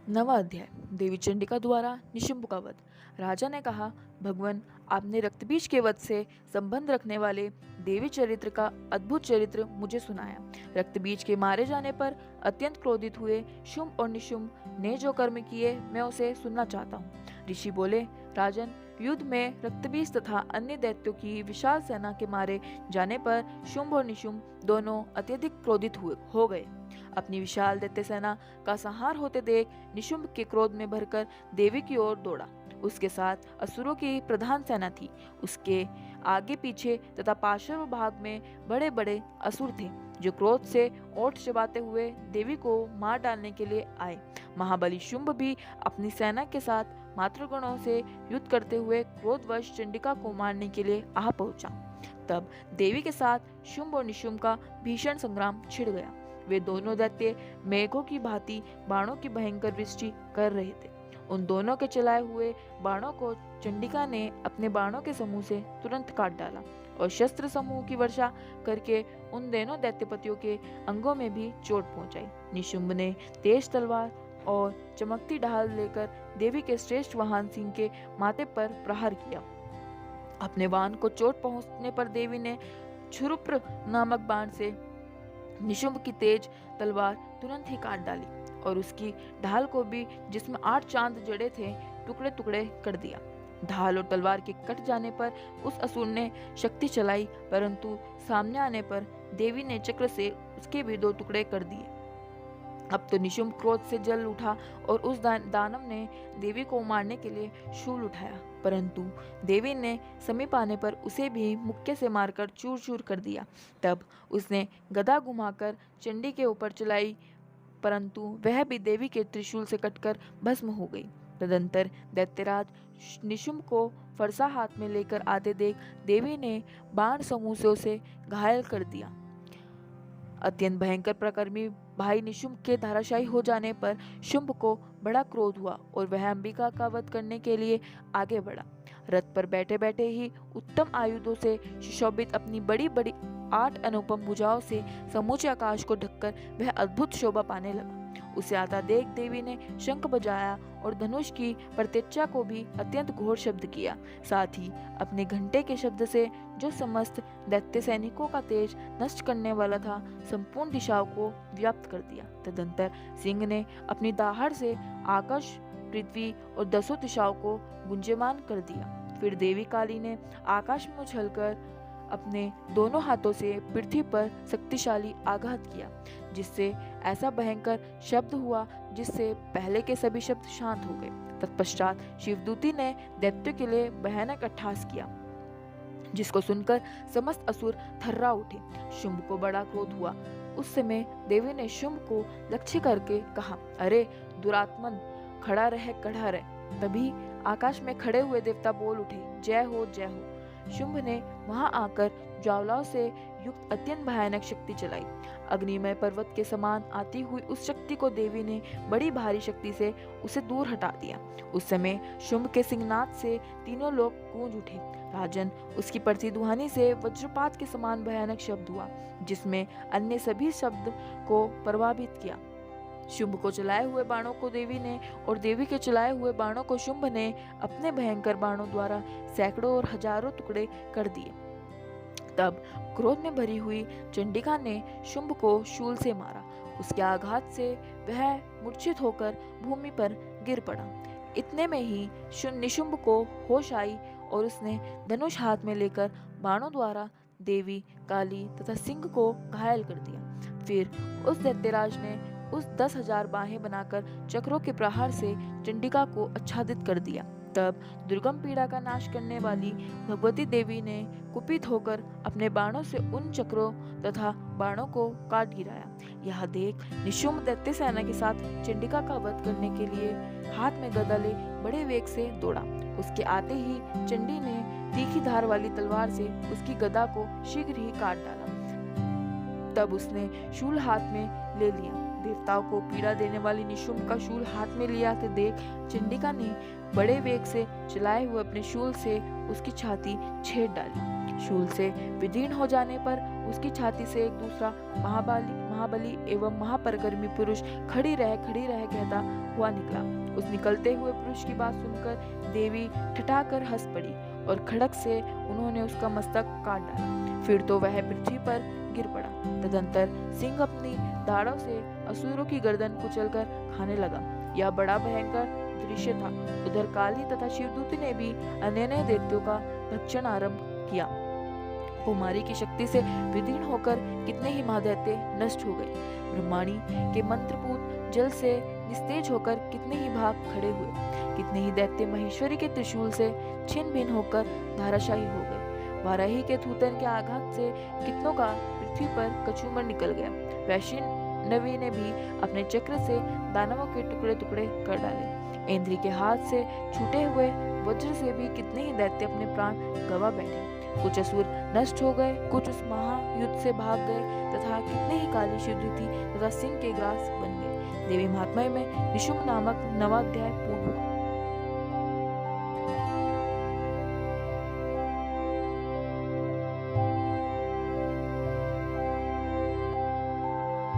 नवा अध्याय। देवी चंडिका द्वारा निशुंभ का वध। राजा ने कहा, भगवान, आपने रक्तबीज के वध से संबंध रखने वाले देवी चरित्र का अद्भुत चरित्र मुझे सुनाया। रक्तबीज के मारे जाने पर अत्यंत क्रोधित हुए शुंभ और निशुंभ ने जो कर्म किए, मैं उसे सुनना चाहता हूँ। ऋषि बोले, राजन, युद्ध में रक्तबीज तथा अन्य दैत्यों की विशाल सेना के मारे जाने पर शुंभ और निशुंभ दोनों अत्यधिक क्रोधित हो गए। अपनी विशाल दैत्य सेना का संहार होते देख निशुंभ के क्रोध में भरकर देवी की ओर दौड़ा। उसके साथ असुरों की प्रधान सेना थी। उसके आगे पीछे तथा पार्श्व भाग में बड़े बड़े असुर थे, जो क्रोध से ओठ चबाते हुए देवी को मार डालने के लिए आए। महाबली शुंभ भी अपनी सेना के साथ मातृगणों से युद्ध करते हुए क्रोधवश चंडिका को मारने के लिए आ पहुंचा। तब देवी के साथ शुंभ और निशुंभ का भीषण संग्राम छिड़ गया। वे दोनों दैत्य मेघों की भांति बाणों की भयंकर वृष्टि कर रहे थे। उन दोनों के चलाए हुए बाणों को चंडिका ने अपने बाणों के समूह से तुरंत काट डाला और शस्त्र समूह की वर्षा करके उन दोनों दैत्यपतियों के अंगों में भी चोट पहुंचाई। निशुंभ ने तेज तलवार और चमकती ढाल लेकर देवी के श्रेष्ठ वाहन सिंह के माथे पर प्रहार किया। अपने वाहन को चोट पहुंचने पर देवी ने क्षुरुप्र नामक बाण से निशुंभ की तेज तलवार तुरंत ही काट डाली और उसकी ढाल को भी, जिसमें 8 चांद जड़े थे, टुकड़े टुकड़े कर दिया। ढाल और तलवार के कट जाने पर उस असुर ने शक्ति चलाई, परंतु सामने आने पर देवी ने चक्र से उसके भी 2 टुकड़े कर दिए। अब तो निशुंभ क्रोध से जल उठा और उस दानव ने देवी को मारने के लिए शूल उठाया, परंतु देवी ने समीप आने पर उसे भी मुक्के से मारकर चूर चूर कर दिया। तब उसने गदा घुमाकर चंडी के ऊपर चलाई, परंतु वह भी देवी के त्रिशूल से कटकर भस्म हो गई। तदंतर दैत्यराज निशुंभ को फरसा हाथ में लेकर आते देख देवी ने बाण समूह से उसे घायल कर दिया। अत्यंत भयंकर प्रकर्मी भाई निशुंभ के धराशायी हो जाने पर शुंभ को बड़ा क्रोध हुआ और वह अंबिका का वध करने के लिए आगे बढ़ा। रथ पर बैठे बैठे ही उत्तम आयुधों से सुशोभित अपनी बड़ी बड़ी 8 अनुपम भुजाओं से समूचे आकाश को ढककर वह अद्भुत शोभा पाने लगा। उसे आता देख देवी ने शंख बजाया और धनुष की प्रत्यक्षा को भी अत्यंत घोर शब्द किया। साथ ही अपने घंटे के शब्द से जो समस्त दैत्य सैनिकों का तेज नष्ट करने वाला था, संपूर्ण दिशाओं को व्याप्त कर दिया। तदंतर सिंह ने अपनी दाहड़ से आकाश, पृथ्वी और 10 दिशाओं को गुंजयमान कर दिया। फिर देवी काली ने आकाश में उछलकर अपने दोनों हाथों से पृथ्वी पर शक्तिशाली आघात किया, जिससे ऐसा भयंकर शब्द हुआ जिससे पहले के सभी शब्द शांत हो गए। तत्पश्चात शिवदूती ने दैत्यों के लिए भयानक अट्टहास किया, जिसको सुनकर समस्त असुर थर्रा उठे। शुंभ को बड़ा क्रोध हुआ। उस समय देवी ने शुंभ को लक्ष्य करके कहा, अरे दुरात्मन, खड़ा रह कड़ा रह। तभी आकाश में खड़े हुए देवता बोल उठे, जय हो जय हो। शुंभ ने वहां आकर ज्वालाओं से युक्त अत्यंत भयानक शक्ति चलाई। अग्निमय पर्वत के समान आती हुई उस शक्ति को देवी ने बड़ी भारी शक्ति से उसे दूर हटा दिया। उस समय शुंभ के सिंहनाद से तीनों लोग गूंज उठे। राजन, उसकी प्रतिध्वनि से वज्रपात के समान भयानक शब्द हुआ, जिसमें अन्य सभी शब्द को प्रभावित किया। शुंभ को चलाए हुए बाणों को देवी ने और देवी के चलाए हुए बाणों को शुंभ ने अपने भयंकर बाणों द्वारा सैकड़ों और हजारों टुकड़े कर दिए। तब क्रोध में भरी हुई चंडिका ने शुंभ को शूल से मारा। उसके आघात से वह मूर्छित होकर भूमि पर गिर पड़ा। इतने में ही निशुंभ को होश आई और उसने धनुष हाथ में लेकर बाणों द्वारा देवी, काली तथा सिंह को घायल कर दिया। फिर उस दैत्यराज ने उस 10,000 बाहें बनाकर चक्रों के प्रहार से चंडिका को आच्छादित कर दिया। तब दुर्गम पीड़ा का नाश करने वाली भगवती देवी ने कुपित होकर अपने बाणों से उन चक्रों तथा बाणों को काट गिराया। यह देख निशुंभ दैत्य सेना के साथ चंडिका का वध करने के लिए हाथ में गदा ले बड़े वेग से दौड़ा। उसके आते ही चंडी ने तीखी धार वाली तलवार से उसकी गदा को शीघ्र ही काट डाला। तब उसने शूल हाथ में ले लिया। देवताओं को पीड़ा देने वाली निशुंभ का शूल हाथ में लिया तो देख चंडिका ने बड़े वेग से चलाए हुए अपने शूल से उसकी छाती छेद डाली। शूल से विदीर्ण हो जाने पर उसकी छाती से एक दूसरा महाबली एवं महापराक्रमी पुरुष खड़ी रह कहता हुआ निकला। उस निकलते हुए पुरुष की बात सुनकर देवी ठठाकर हंस पड़ी और खड़क से उन्होंने उसका मस्तक काट डाला। फिर तो वह पृथ्वी पर गिर पड़ा। तदंतर सिंह अपनी दाढ़ों से असुरों की गर्दन कुचलकर खाने लगा। यह बड़ा भयंकर दृश्य था। उधर काली तथा शिवदूती ने भी अन्य दैत्यों का भक्षण आरंभ किया। कुमारी की शक्ति से विदीर्ण होकर कितने ही महादैत्य नष्ट हो गए। ब्रह्माणी के मंत्रपूत जल से निस्तेज होकर कितने ही भाग खड़े हुए। कितने ही दैत्य महेश्वरी के त्रिशूल से छिन्न भिन्न होकर धाराशाही हो गए। वाराही के थूथन के आघात से कितनों का पृथ्वी पर कचूमर निकल गया। वैष्णवी ने भी अपने चक्र से दानवों के टुकड़े टुकड़े कर डाले। इंद्री के हाथ से छूटे हुए वज्र से भी कितने ही दैत्य अपने प्राण गवा बैठे। कुछ असुर नष्ट हो गए, कुछ उस महायुद्ध से भाग गए तथा कितने ही काली शिवदूती तथा सिंह के ग्रास बन गए। देवी महात्म्य में निशुम्भ नामक नवा अध्याय पूर्ण हुआ।